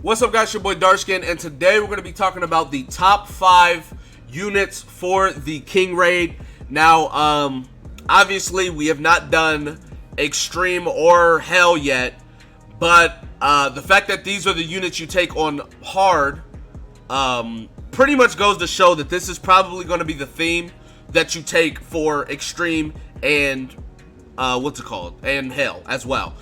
What's up, guys? Your boy Darkskin, and today we're going to be talking about the top 5 units for the King raid. Now, obviously we have not done Extreme or Hell yet, but the fact that these are the units you take on Hard pretty much goes to show that this is probably going to be the theme that you take for Extreme and and Hell as well.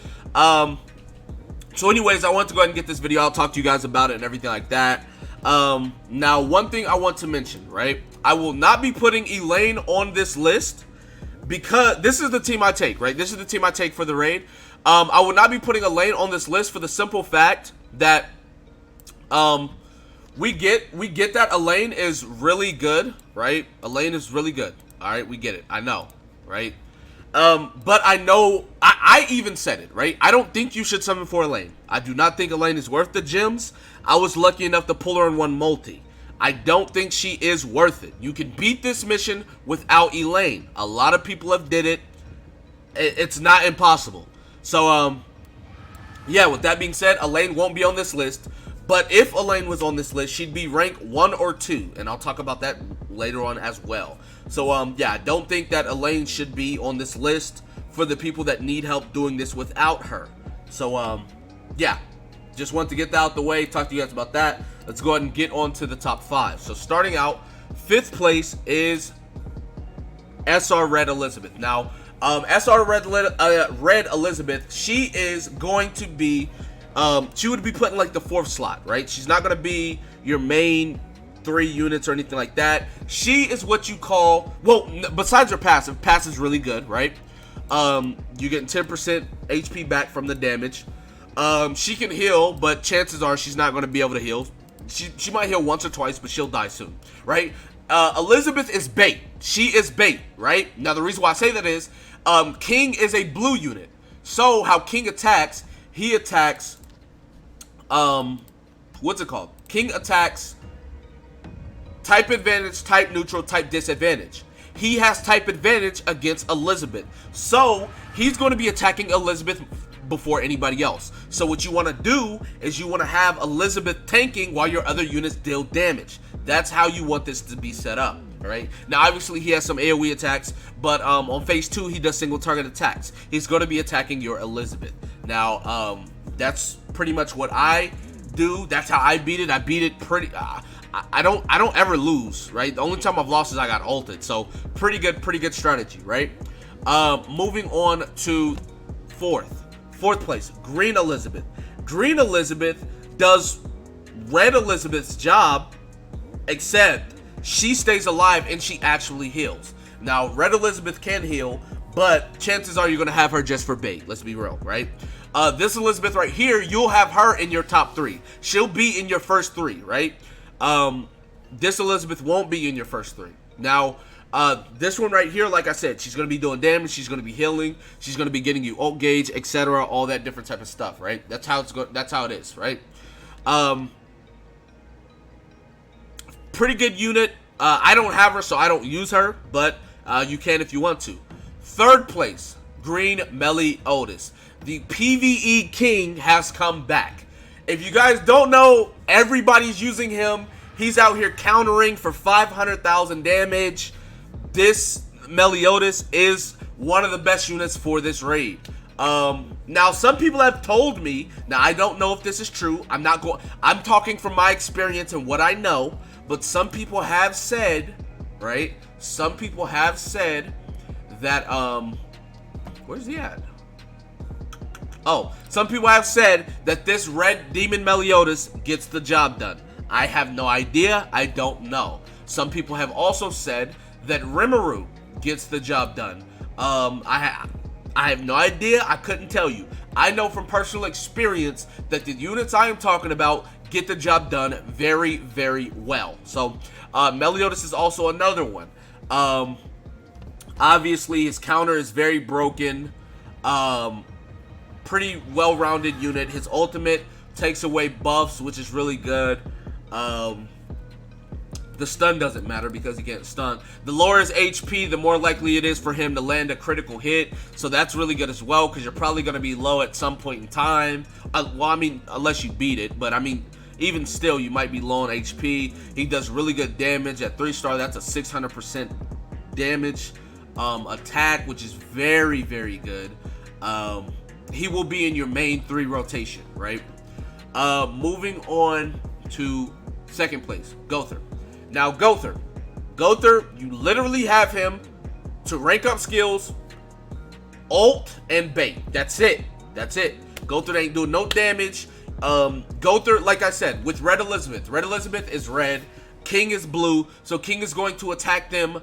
So anyways, I want to go ahead and get this video. I'll talk to you guys about it and everything like that. Now, one thing I want to mention, right? I will not be putting Elaine on this list because this is the team I take, right? This is the team I take for the raid. I will not be putting Elaine on this list for the simple fact that we get that Elaine is really good, right? Elaine is really good. All right, we get it. I know, right? But I know, I even said it, right? I don't think you should summon for Elaine. I do not think Elaine is worth the gems. I was lucky enough to pull her in one multi. I don't think she is worth it. You can beat this mission without Elaine. A lot of people have did it. It's not impossible. So, yeah, with that being said, Elaine won't be on this list. But if Elaine was on this list, she'd be ranked 1 or 2. And I'll talk about that later on as well. So, yeah, I don't think that Elaine should be on this list for the people that need help doing this without her. So, yeah, just wanted to get that out the way, talk to you guys about that. Let's go ahead and get on to the top 5. So, starting out, 5th place is SR Red Elizabeth. Now, SR Red Elizabeth, she is going to be, she would be put in like the 4th slot, right? She's not going to be your main 3 units or anything like that. She is what you call, well, besides her passive is really good, right? You get 10% HP back from the damage. She can heal, but chances are she's not going to be able to heal. She might heal once or twice, but she'll die soon, right? Elizabeth is bait. She is bait, right? Now, the reason why I say that is King is a blue unit. So how King attacks, he attacks, what's it called? King attacks type advantage, type neutral, type disadvantage. He has type advantage against Elizabeth. So he's going to be attacking Elizabeth before anybody else. So what you want to do is you want to have Elizabeth tanking while your other units deal damage. That's how you want this to be set up. All right. Now, obviously, he has some AoE attacks, but on phase 2, he does single target attacks. He's going to be attacking your Elizabeth. Now, that's pretty much what I do. That's how I beat it. I beat it pretty. I don't ever lose, right? The only time I've lost is I got ulted. So pretty good strategy, right? Moving on to 4th place, Green Elizabeth. Green Elizabeth does Red Elizabeth's job, except she stays alive and she actually heals. Now, Red Elizabeth can heal, but chances are you're going to have her just for bait. Let's be real, right? This Elizabeth right here, you'll have her in your top 3. She'll be in your first 3, right? This Elizabeth won't be in your first 3. Now, this one right here, like I said, she's going to be doing damage, she's going to be healing, she's going to be getting you ult gauge, etc., all that different type of stuff, right? That's how it is, right? Pretty good unit. I don't have her, so I don't use her, but you can if you want to. 3rd place, Green Meliodas. The PvE King has come back. If you guys don't know, everybody's using him. He's out here countering for 500,000 damage. This Meliodas is one of the best units for this raid. Now, some people have told me, now I don't know if this is true. I'm talking from my experience and what I know, but some people have said, right? Some people have said that, where's he at? Oh, some people have said that this Red Demon Meliodas gets the job done. I have no idea. I don't know. Some people have also said that Rimuru gets the job done. I have no idea. I couldn't tell you. I know from personal experience that the units I am talking about get the job done very, very well. So, Meliodas is also another one. Obviously, his counter is very broken. Pretty well-rounded unit. His ultimate takes away buffs, which is really good. The the stun doesn't matter because he can't stun. The lower his HP, the more likely it is for him to land a critical hit. So that's really good as well, because you're probably going to be low at some point in time. Well, I mean, unless you beat it. But, I mean, even still, you might be low on HP. He does really good damage. At 3-star, that's a 600% damage attack, which is very, very good. He will be in your main 3 rotation, right? Moving on to second place, Gowther. Now, Gowther, you literally have him to rank up skills, ult, and bait. That's it. Gowther ain't doing no damage. Gowther, like I said, with Red Elizabeth is red, King is blue, so King is going to attack them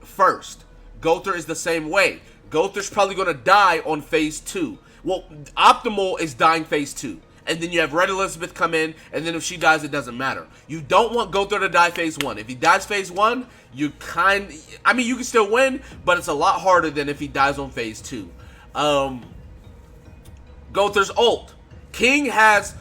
first. Gowther is the same way. Gowther's probably going to die on phase 2. Well, Optimal is dying phase 2. And then you have Red Elizabeth come in, and then if she dies, it doesn't matter. You don't want Gowther to die phase 1. If he dies phase 1, you can still win, but it's a lot harder than if he dies on phase 2. Gowther's ult. King has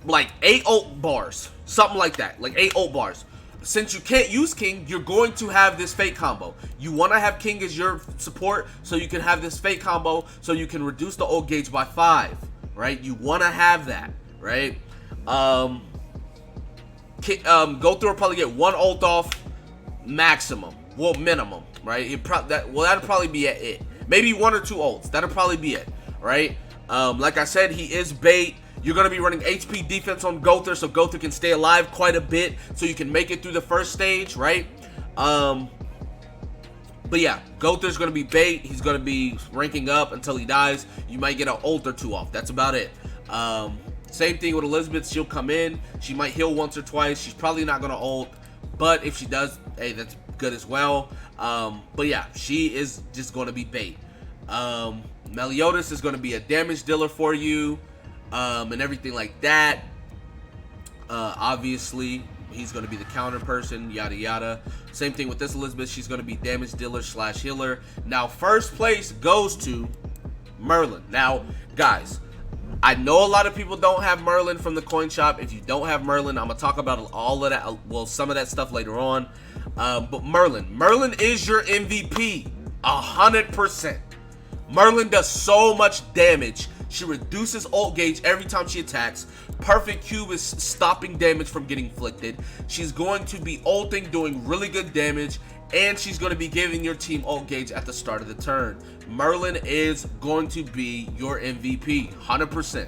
like 8 ult bars. Something like that. Like 8 ult bars. Since you can't use King, you're going to have this fate combo. You want to have King as your support so you can have this fate combo so you can reduce the ult gauge by 5. Right? You want to have that, right? Gowther will probably get 1 ult off maximum. Well, minimum, right? That'll probably be it. Maybe 1 or 2 ults. That'll probably be it, right? Like I said, he is bait. You're going to be running HP defense on Gowther, so Gowther can stay alive quite a bit so you can make it through the first stage, right? But yeah, Gowther's going to be bait. He's going to be ranking up until he dies. You might get an ult or 2 off. That's about it. Same thing with Elizabeth. She'll come in. She might heal once or twice. She's probably not going to ult. But if she does, hey, that's good as well. But yeah, she is just going to be bait. Meliodas is going to be a damage dealer for you. And everything like that. Obviously, he's going to be the counter person, yada yada. Same thing with this Elizabeth. She's going to be damage dealer / healer. Now, first place goes to Merlin. Now, guys, I know a lot of people don't have Merlin from the coin shop. If you don't have Merlin, I'm going to talk about all of that, well, some of that stuff later on. But Merlin is your MVP, 100%. Merlin does so much damage. She reduces ult gauge every time she attacks. Perfect Cube is stopping damage from getting inflicted. She's going to be ulting, doing really good damage, and she's going to be giving your team ult gauge at the start of the turn. Merlin is going to be your MVP, 100%.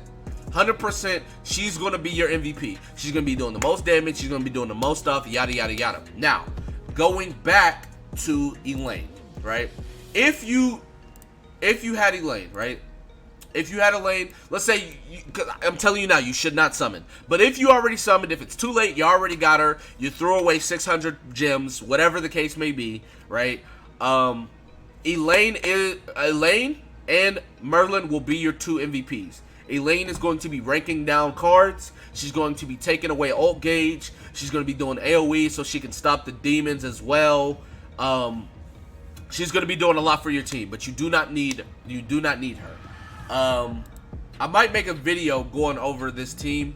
100%, she's going to be your MVP. She's going to be doing the most damage. She's going to be doing the most stuff, yada, yada, yada. Now, going back to Elaine, right? If you had Elaine, right? If you had Elaine, let's say, I'm telling you now, you should not summon. But if you already summoned, if it's too late, you already got her, you threw away 600 gems, whatever the case may be, right? Elaine and Merlin will be your 2 MVPs. Elaine is going to be ranking down cards. She's going to be taking away ult gauge. She's going to be doing AoE so she can stop the demons as well. She's going to be doing a lot for your team, but you do not need her. I might make a video going over this team.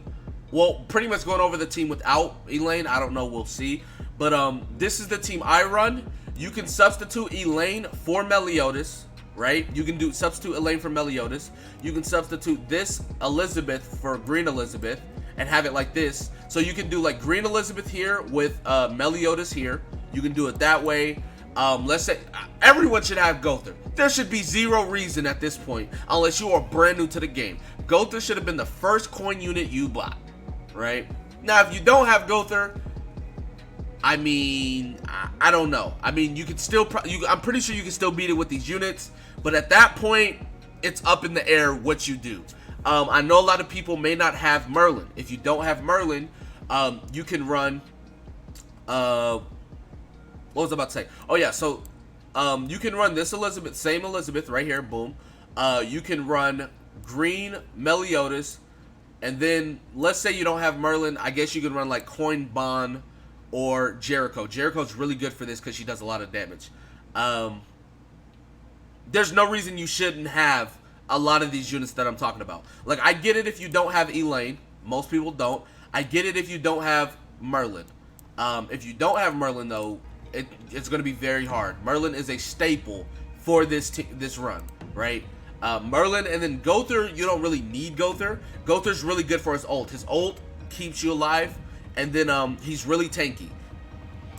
Well, pretty much going over the team without Elaine. I don't know. We'll see. But this is the team I run. You can substitute Elaine for Meliodas, right? You can substitute Elaine for Meliodas. You can substitute this Elizabeth for Green Elizabeth and have it like this. So you can do like Green Elizabeth here with Meliodas here. You can do it that way. Let's say everyone should have Gowther. There should be 0 reason at this point, unless you are brand new to the game. Gowther should have been the first coin unit you bought, right? Now, if you don't have Gowther, I mean, I don't know. I mean, you could still, I'm pretty sure you can still beat it with these units, but at that point, it's up in the air what you do. I know a lot of people may not have Merlin. If you don't have Merlin, you can run, what was I about to say? Oh yeah, so you can run this Elizabeth, same Elizabeth right here, boom. You can run Green Meliodas, and then let's say you don't have Merlin, I guess you can run like Coin Bond or Jericho. Jericho's really good for this because she does a lot of damage. There's no reason you shouldn't have a lot of these units that I'm talking about. Like, I get it if you don't have Elaine. Most people don't. I get it if you don't have Merlin. If you don't have Merlin, though, it's going to be very hard. Merlin is a staple for this run, right? Merlin, and then Gowther, you don't really need Gowther. Gowther's really good for his ult. His ult keeps you alive, and then he's really tanky.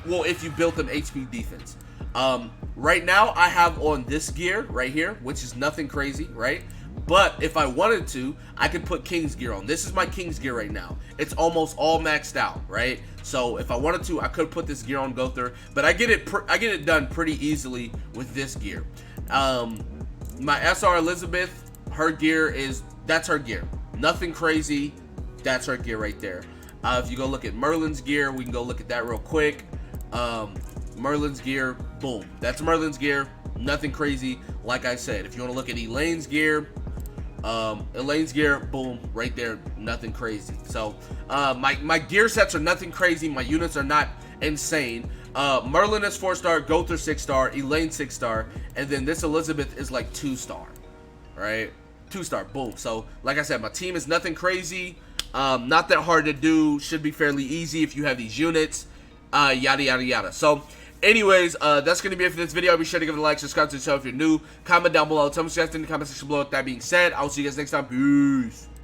Well, if you built him HP defense. Right now, I have on this gear right here, which is nothing crazy, right? But if I wanted to, I could put King's gear on. This is my King's gear right now. It's almost all maxed out, right? So if I wanted to, I could put this gear on Gowther, but I get it done pretty easily with this gear. My SR Elizabeth, her gear that's her gear. Nothing crazy. That's her gear right there. If you go look at Merlin's gear, we can go look at that real quick. Merlin's gear, boom. That's Merlin's gear. Nothing crazy. Like I said, if you want to look at Elaine's gear, boom, right there, nothing crazy. So my gear sets are nothing crazy. My units are not insane. Merlin is 4-star, Gowther 6-star, Elaine 6-star, and then this Elizabeth is like 2-star, right? 2-star, boom. So like I said, my team is nothing crazy, not that hard to do, should be fairly easy if you have these units, yada yada yada. So anyways, that's going to be it for this video. Be sure to give it a like, subscribe to the channel if you're new, comment down below, tell me what you guys think in the comment section below. With that being said, I'll see you guys next time. Peace.